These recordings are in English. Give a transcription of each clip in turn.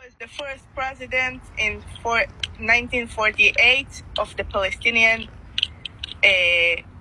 was the first president in 1948 of the Palestinian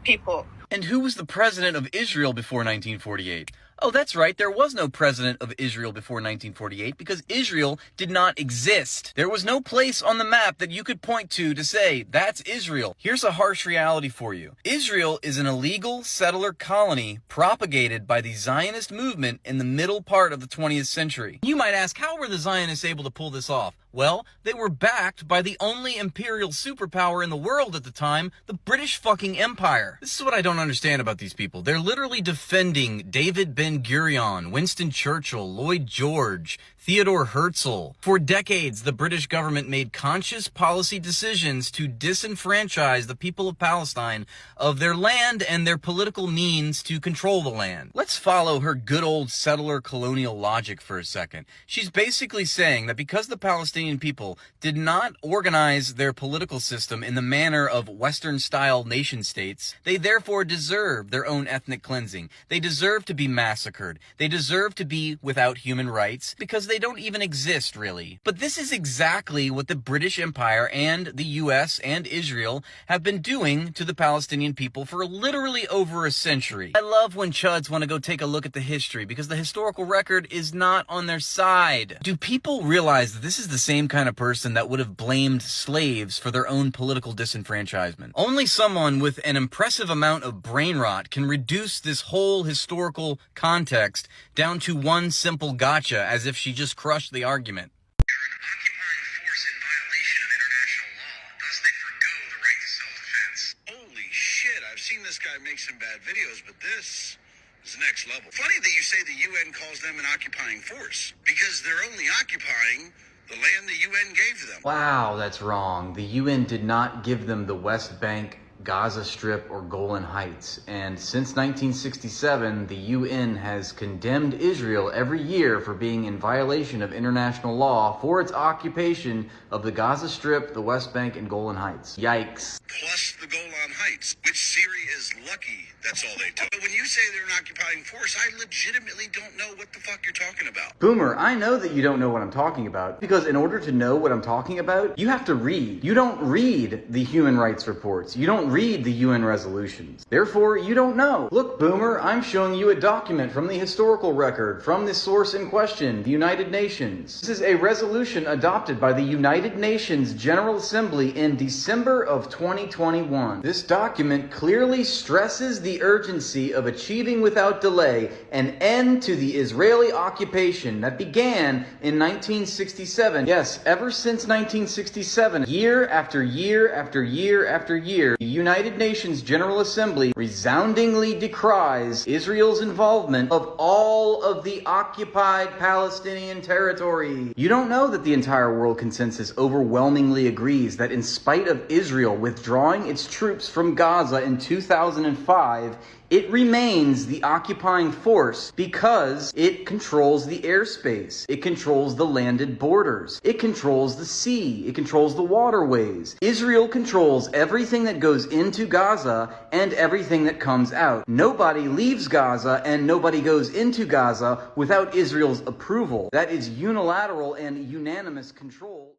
people. And who was the president of Israel before 1948? Oh, that's right, there was no president of Israel before 1948 because Israel did not exist. There was no place on the map that you could point to say, that's Israel. Here's a harsh reality for you. Israel is an illegal settler colony propagated by the Zionist movement in the middle part of the 20th century. You might ask, how were the Zionists able to pull this off? Well, they were backed by the only imperial superpower in the world at the time, the British fucking Empire. This is what I don't understand about these people. They're literally defending David Ben-Gurion, Winston Churchill, Lloyd George, Theodore Herzl. For decades, the British government made conscious policy decisions to disenfranchise the people of Palestine of their land and their political means to control the land. Let's follow her good old settler colonial logic for a second. She's basically saying that because the Palestinian people did not organize their political system in the manner of Western-style nation-states, they therefore deserve their own ethnic cleansing. They deserve to be massacred. They deserve to be without human rights because they don't even exist, really. But this is exactly what the British Empire and the US and Israel have been doing to the Palestinian people for literally over a century. I love when chuds want to go take a look at the history because the historical record is not on their side. Do people realize that this is the same kind of person that would have blamed slaves for their own political disenfranchisement? Only someone with an impressive amount of brain rot can reduce this whole historical context down to one simple gotcha, as if she just crushed the argument. They're an occupying force in violation of international law. Thus, they forgo the right to self-defense. Holy shit, I've seen this guy make some bad videos, but this is next level. Funny that you say the UN calls them an occupying force, because they're only occupying the land the UN gave them. Wow, that's wrong. The UN did not give them the West Bank, Gaza Strip, or Golan Heights. And since 1967, the UN has condemned Israel every year for being in violation of international law for its occupation of the Gaza Strip, the West Bank, and Golan Heights. Yikes. Plus the Golan Heights, which Syria is lucky that's all they took. But when you say they're an occupying force, I legitimately don't know what the fuck you're talking about. Boomer, I know that you don't know what I'm talking about, because in order to know what I'm talking about, you have to read. You don't read the human rights reports. You don't read the UN resolutions. Therefore, you don't know. Look, Boomer, I'm showing you a document from the historical record, from the source in question, the United Nations. This is a resolution adopted by the United Nations General Assembly in December of 2021. This document clearly stresses the urgency of achieving without delay an end to the Israeli occupation that began in 1967. Yes, ever since 1967, year after year after year after year, the United Nations General Assembly resoundingly decries Israel's involvement of all of the occupied Palestinian territory. You don't know that the entire world consensus overwhelmingly agrees that in spite of Israel withdrawing its troops from Gaza in 2005, it remains the occupying force because it controls the airspace. It controls the landed borders. It controls the sea. It controls the waterways. Israel controls everything that goes into Gaza and everything that comes out. Nobody leaves Gaza and nobody goes into Gaza without Israel's approval. That is unilateral and unanimous control.